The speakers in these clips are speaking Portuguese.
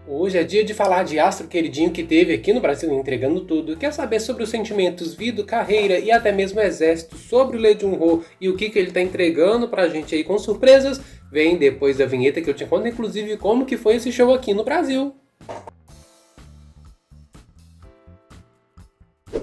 Hoje é dia de falar de astro queridinho que teve aqui no Brasil entregando tudo. Quer saber sobre os sentimentos, vida, carreira e até mesmo exército, sobre o Lee Jun-ho e o que ele tá entregando pra gente aí com surpresas? Vem depois da vinheta que eu te conto, inclusive, como que foi esse show aqui no Brasil.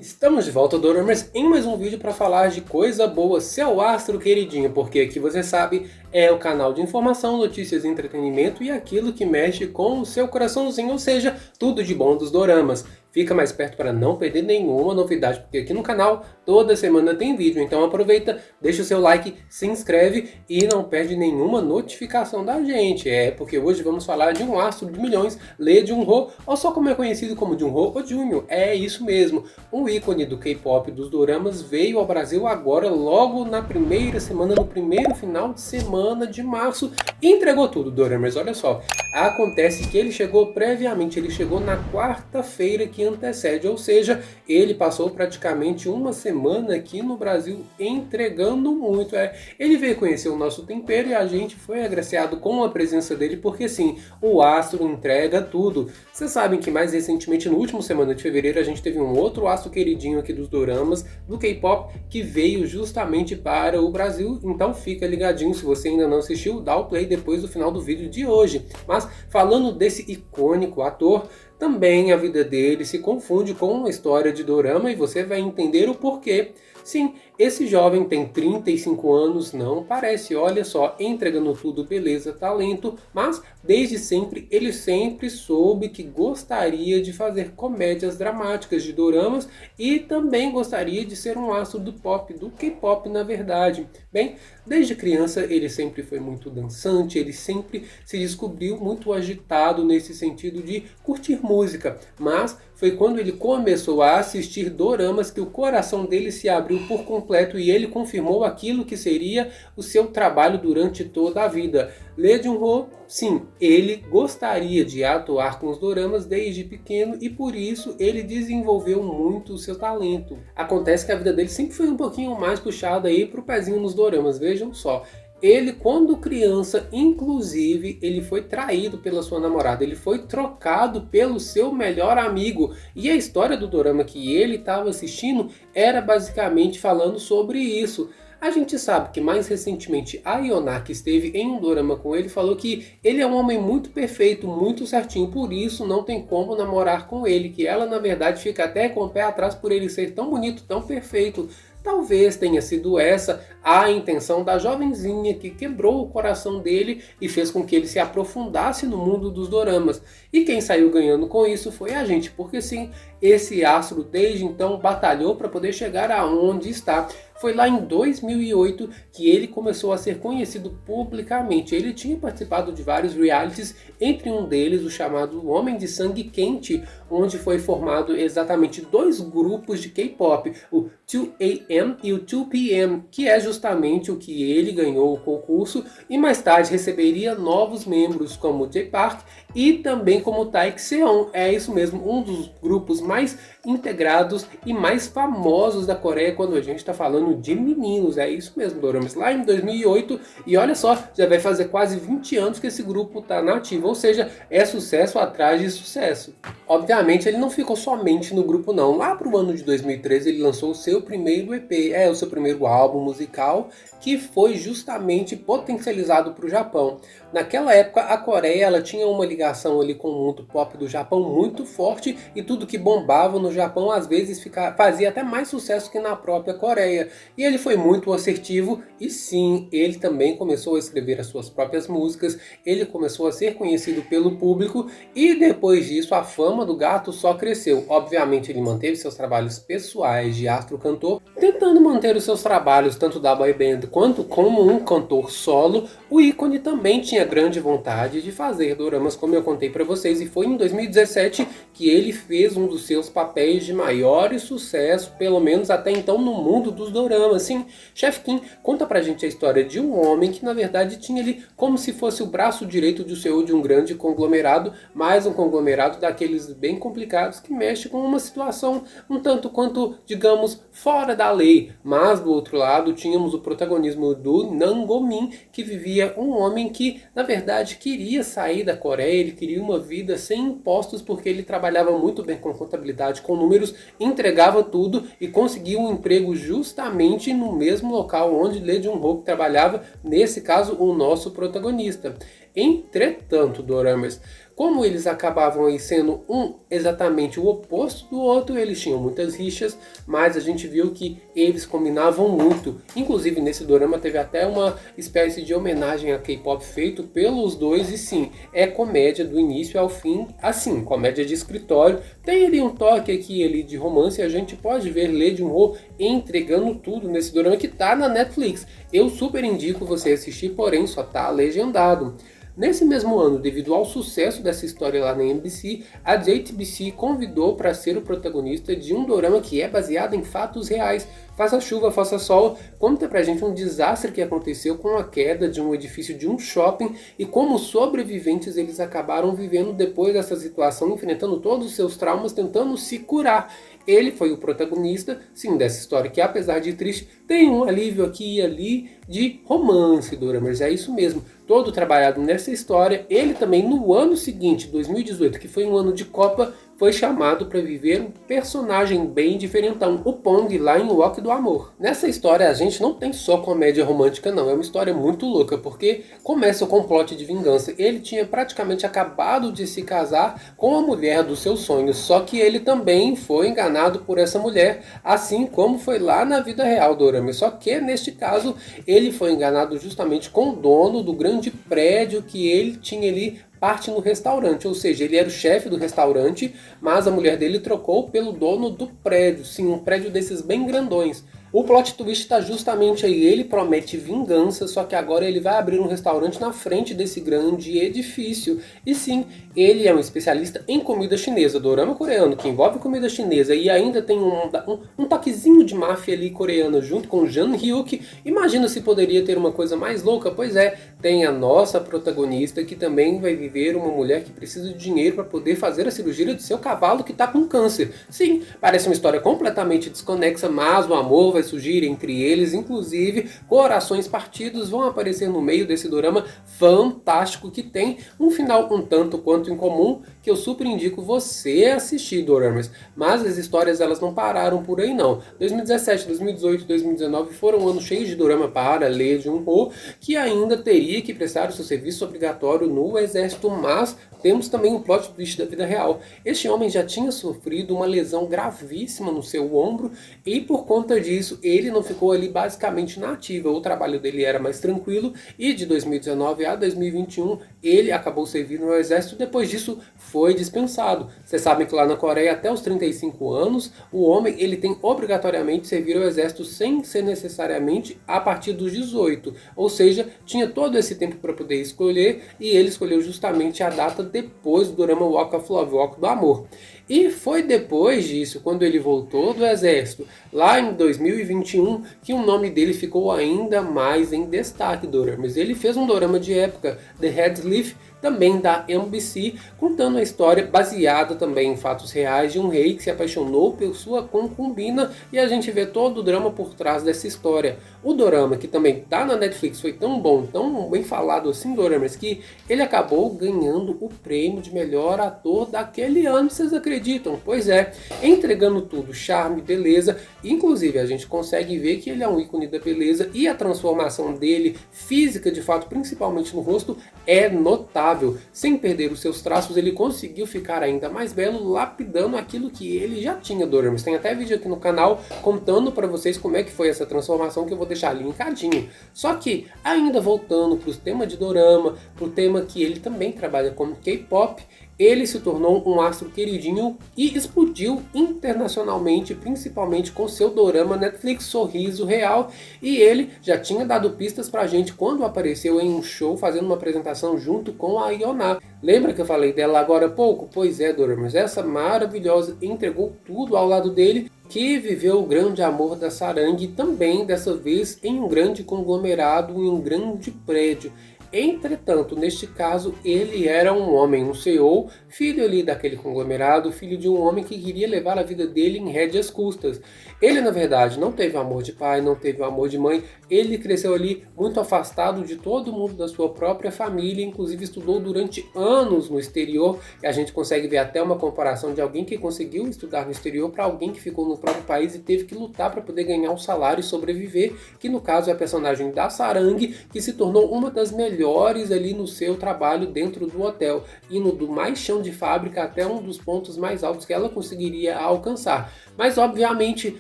Estamos de volta, Doramers, em mais um vídeo para falar de coisa boa, seu astro queridinho, porque aqui você sabe, é o canal de informação, notícias e entretenimento e aquilo que mexe com o seu coraçãozinho, ou seja, tudo de bom dos doramas. Fica mais perto para não perder nenhuma novidade, porque aqui no canal toda semana tem vídeo, então aproveita, deixa o seu like, se inscreve e não perde nenhuma notificação da gente. É, porque hoje vamos falar de um astro de milhões, Lee Jun-ho, ou só como é conhecido como Jun-ho ou Júnior. É isso mesmo, um ícone do K-pop dos doramas veio ao Brasil agora, logo na primeira semana, no primeiro final de semana de março, e entregou tudo, doramers. Olha só, acontece que ele chegou previamente, ele chegou na quarta-feira que antecede, ou seja, ele passou praticamente uma semana aqui no Brasil entregando muito. Ele veio conhecer o nosso tempero e a gente foi agraciado com a presença dele, porque sim, o astro entrega tudo. Vocês sabem que mais recentemente, no último semana de fevereiro, a gente teve um outro astro queridinho aqui dos doramas, do K-pop, que veio justamente para o Brasil, então fica ligadinho, se você ainda não assistiu, dá o play depois do final do vídeo de hoje. Mas falando desse icônico ator, também a vida dele se confunde com uma história de dorama e você vai entender o porquê. Sim, esse jovem tem 35 anos, não parece, olha só, entregando tudo, beleza, talento, mas desde sempre ele sempre soube que gostaria de fazer comédias dramáticas de doramas e também gostaria de ser um astro do pop, do K-pop na verdade. Bem, desde criança ele sempre foi muito dançante, ele sempre se descobriu muito agitado nesse sentido de curtir música, mas foi quando ele começou a assistir doramas que o coração dele se abriu por completo e ele confirmou aquilo que seria o seu trabalho durante toda a vida. Lee Jun-ho, sim, ele gostaria de atuar com os doramas desde pequeno e por isso ele desenvolveu muito o seu talento. Acontece que a vida dele sempre foi um pouquinho mais puxada aí pro pezinho nos doramas, vejam só. Ele, quando criança, inclusive, ele foi traído pela sua namorada, ele foi trocado pelo seu melhor amigo. E a história do dorama que ele estava assistindo era basicamente falando sobre isso. A gente sabe que mais recentemente a Yona, que esteve em um dorama com ele, falou que ele é um homem muito perfeito, muito certinho, por isso não tem como namorar com ele, que ela na verdade fica até com o pé atrás por ele ser tão bonito, tão perfeito. Talvez tenha sido essa a intenção da jovenzinha que quebrou o coração dele e fez com que ele se aprofundasse no mundo dos doramas. E quem saiu ganhando com isso foi a gente, porque sim, esse astro desde então batalhou para poder chegar aonde está. Foi lá em 2008 que ele começou a ser conhecido publicamente. Ele tinha participado de vários realities, entre um deles o chamado Homem de Sangue Quente, onde foi formado exatamente dois grupos de K-pop, o 2AM e o 2PM, que é justamente o que ele ganhou o concurso e mais tarde receberia novos membros como J-Park e também como Taekseon. É isso mesmo, um dos grupos mais integrados e mais famosos da Coreia quando a gente está falando de meninos. É isso mesmo, doramas. Lá em 2008, e olha só, já vai fazer quase 20 anos que esse grupo está nativo, ou seja, é sucesso atrás de sucesso. Obviamente ele não ficou somente no grupo não. Lá para o ano de 2013 ele lançou o seu primeiro EP, o seu primeiro álbum musical, que foi justamente potencializado para o Japão. Naquela época a Coreia ela tinha uma ligação ali com o mundo pop do Japão muito forte e tudo que bombava no Japão às vezes fazia até mais sucesso que na própria Coreia. E ele foi muito assertivo e sim, ele também começou a escrever as suas próprias músicas, ele começou a ser conhecido pelo público e depois disso a fama do gato só cresceu. Obviamente ele manteve seus trabalhos pessoais de astro cantor, tentando manter os seus trabalhos tanto da boy band quanto como um cantor solo. O ícone também tinha grande vontade de fazer doramas, como eu contei para vocês, e foi em 2017 que ele fez um dos seus papéis de maior sucesso, pelo menos até então no mundo dos doramas. Sim, Chef Kim conta pra gente a história de um homem que na verdade tinha ali como se fosse o braço direito do CEO de um grande conglomerado, mais um conglomerado daqueles bem complicados que mexe com uma situação um tanto quanto, digamos, fora da lei. Mas do outro lado tínhamos o protagonismo do Nangomin, que vivia um homem que na verdade queria sair da Coreia, ele queria uma vida sem impostos porque ele trabalhava muito bem com contabilidade, com números, entregava tudo e conseguia um emprego justamente no mesmo local onde Lee Jun-ho trabalhava, nesse caso o nosso protagonista. Entretanto, doramas, como eles acabavam aí sendo um exatamente o oposto do outro, eles tinham muitas rixas, mas a gente viu que eles combinavam muito. Inclusive nesse dorama teve até uma espécie de homenagem a K-pop feito pelos dois, e sim, é comédia do início ao fim, assim, comédia de escritório. Tem ali um toque aqui ali de romance, e a gente pode ver Lee Jun-ho entregando tudo nesse dorama que tá na Netflix. Eu super indico você assistir, porém só tá legendado. Nesse mesmo ano, devido ao sucesso dessa história lá na MBC, a JTBC convidou para ser o protagonista de um dorama que é baseado em fatos reais. Faça chuva, faça sol, conta pra gente um desastre que aconteceu com a queda de um edifício de um shopping e como sobreviventes eles acabaram vivendo depois dessa situação, enfrentando todos os seus traumas, tentando se curar. Ele foi o protagonista, sim, dessa história que apesar de triste, tem um alívio aqui e ali de romance, doramas, é isso mesmo. Todo trabalhado nessa história, ele também no ano seguinte, 2018, que foi um ano de Copa, foi chamado para viver um personagem bem diferentão, o Pong, lá em Walk do Amor. Nessa história a gente não tem só comédia romântica não, é uma história muito louca, porque começa com um plot de vingança. Ele tinha praticamente acabado de se casar com a mulher dos seus sonhos, só que ele também foi enganado por essa mulher, assim como foi lá na vida real do Dorama. Só que neste caso ele foi enganado justamente com o dono do grande prédio que ele tinha ali parte no restaurante, ou seja, ele era o chefe do restaurante, mas a mulher dele trocou pelo dono do prédio, sim, um prédio desses bem grandões. O plot twist está justamente aí, ele promete vingança, só que agora ele vai abrir um restaurante na frente desse grande edifício. E sim, ele é um especialista em comida chinesa, dorama coreano, que envolve comida chinesa e ainda tem um toquezinho de máfia ali coreana junto com Jang Hyuk. Imagina se poderia ter uma coisa mais louca? Pois é, tem a nossa protagonista que também vai viver uma mulher que precisa de dinheiro para poder fazer a cirurgia do seu cavalo que está com câncer. Sim, parece uma história completamente desconexa, mas o amor vai surgir entre eles, inclusive corações partidos vão aparecer no meio desse dorama fantástico que tem um final um tanto quanto incomum, que eu super indico você assistir, doramas. Mas as histórias elas não pararam por aí não. 2017, 2018, 2019 foram anos cheios de dorama para Lee Jun-ho, que ainda teria que prestar o seu serviço obrigatório no exército, mas temos também um plot twist da vida real. Este homem já tinha sofrido uma lesão gravíssima no seu ombro e por conta disso ele não ficou ali basicamente na ativa. O trabalho dele era mais tranquilo e de 2019 a 2021 ele acabou servindo no exército. Depois disso foi dispensado. Vocês sabem que lá na Coreia até os 35 anos o homem ele tem obrigatoriamente servir ao exército sem ser necessariamente a partir dos 18. Ou seja, tinha todo esse tempo para poder escolher e ele escolheu justamente a data depois do dorama Walk of Love, Walk do Amor. E foi depois disso, quando ele voltou do exército, lá em 2021, que o nome dele ficou ainda mais em destaque, doramas. Ele fez um dorama de época, The Headsleaf, também da MBC, contando a história baseada também em fatos reais de um rei que se apaixonou por sua concubina, e a gente vê todo o drama por trás dessa história. O dorama, que também está na Netflix, foi tão bom, tão bem falado assim, doramas, que ele acabou ganhando o prêmio de melhor ator daquele ano, vocês acreditam? Pois é, entregando tudo, charme, beleza, inclusive a gente consegue ver que ele é um ícone da beleza e a transformação dele, física de fato, principalmente no rosto, é notável. Sem perder os seus traços, ele conseguiu ficar ainda mais belo, lapidando aquilo que ele já tinha, doramas. Tem até vídeo aqui no canal contando para vocês como é que foi essa transformação, que eu vou deixar linkadinho. Só que, ainda voltando para o tema de dorama, para o tema que ele também trabalha como K-pop, ele se tornou um astro queridinho e explodiu internacionalmente, principalmente com seu dorama Netflix Sorriso Real, e ele já tinha dado pistas pra gente quando apareceu em um show fazendo uma apresentação junto com a Yona. Lembra que eu falei dela agora há pouco? Pois é, doramas, essa maravilhosa entregou tudo ao lado dele, que viveu o grande amor da Sarang, também dessa vez em um grande conglomerado, em um grande prédio. Entretanto, neste caso, ele era um homem, um CEO, filho ali daquele conglomerado, filho de um homem que queria levar a vida dele em rédeas custas. Ele, na verdade, não teve o amor de pai, não teve o amor de mãe, ele cresceu ali muito afastado de todo mundo da sua própria família, inclusive estudou durante anos no exterior, e a gente consegue ver até uma comparação de alguém que conseguiu estudar no exterior para alguém que ficou no próprio país e teve que lutar para poder ganhar um salário e sobreviver, que no caso é a personagem da Sarang, que se tornou uma das melhores ali no seu trabalho dentro do hotel, indo do mais chão de fábrica até um dos pontos mais altos que ela conseguiria alcançar. Mas obviamente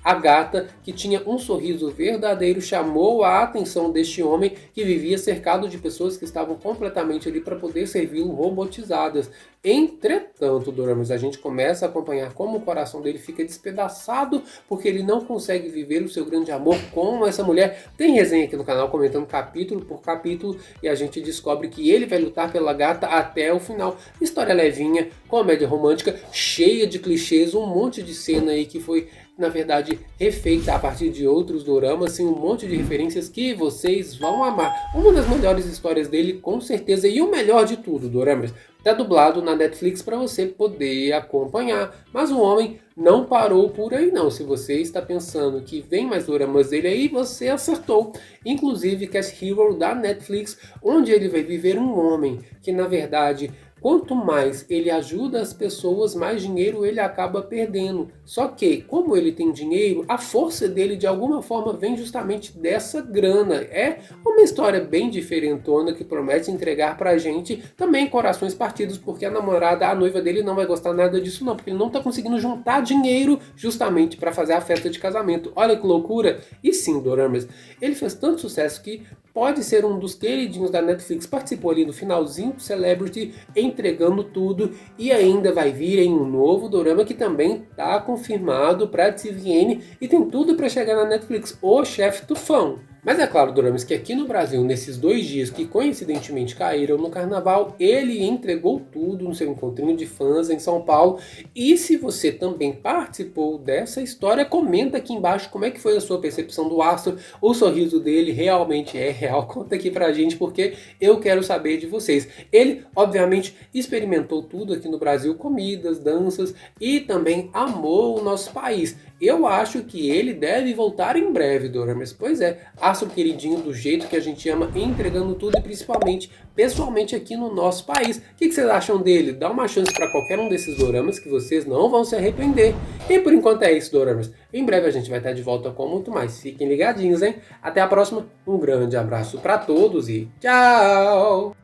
a gata, que tinha um sorriso verdadeiro, chamou a atenção deste homem que vivia cercado de pessoas que estavam completamente ali para poder servi-lo, robotizadas. Entretanto, Doramas, a gente começa a acompanhar como o coração dele fica despedaçado porque ele não consegue viver o seu grande amor com essa mulher. Tem resenha aqui no canal comentando capítulo por capítulo e a gente descobre que ele vai lutar pela gata até o final. História levinha, comédia romântica, cheia de clichês, um monte de cena aí que foi, na verdade, refeita a partir de outros doramas, assim, um monte de referências que vocês vão amar. Uma das melhores histórias dele, com certeza, e o melhor de tudo, doramas, tá dublado na Netflix para você poder acompanhar. Mas o homem não parou por aí não. Se você está pensando que vem mais doramas dele aí, você acertou. Inclusive Cast Hero da Netflix, onde ele vai viver um homem que, na verdade, quanto mais ele ajuda as pessoas, mais dinheiro ele acaba perdendo. Só que, como ele tem dinheiro, a força dele de alguma forma vem justamente dessa grana. É uma história bem diferentona que promete entregar pra gente também corações partidos, porque a namorada, a noiva dele não vai gostar nada disso não, porque ele não tá conseguindo juntar dinheiro justamente para fazer a festa de casamento. Olha que loucura! E sim, doramas, ele fez tanto sucesso que pode ser um dos queridinhos da Netflix, participou ali no finalzinho do Celebrity, entregando tudo, e ainda vai vir em um novo dorama que também está confirmado para a TVN e tem tudo para chegar na Netflix, O Chefe Tufão. Mas é claro, doramas, que aqui no Brasil, nesses 2 dias que coincidentemente caíram no carnaval, ele entregou tudo no seu encontrinho de fãs em São Paulo. E se você também participou dessa história, comenta aqui embaixo como é que foi a sua percepção do astro. O sorriso dele realmente é real. Conta aqui pra gente, porque eu quero saber de vocês. Ele, obviamente, experimentou tudo aqui no Brasil, comidas, danças, e também amou o nosso país. Eu acho que ele deve voltar em breve, doramas. Pois é, astro queridinho do jeito que a gente ama, entregando tudo e principalmente, pessoalmente aqui no nosso país. O que vocês acham dele? Dá uma chance para qualquer um desses doramas que vocês não vão se arrepender. E por enquanto é isso, doramas. Em breve a gente vai estar de volta com muito mais. Fiquem ligadinhos, hein? Até a próxima. Um grande abraço para todos e tchau!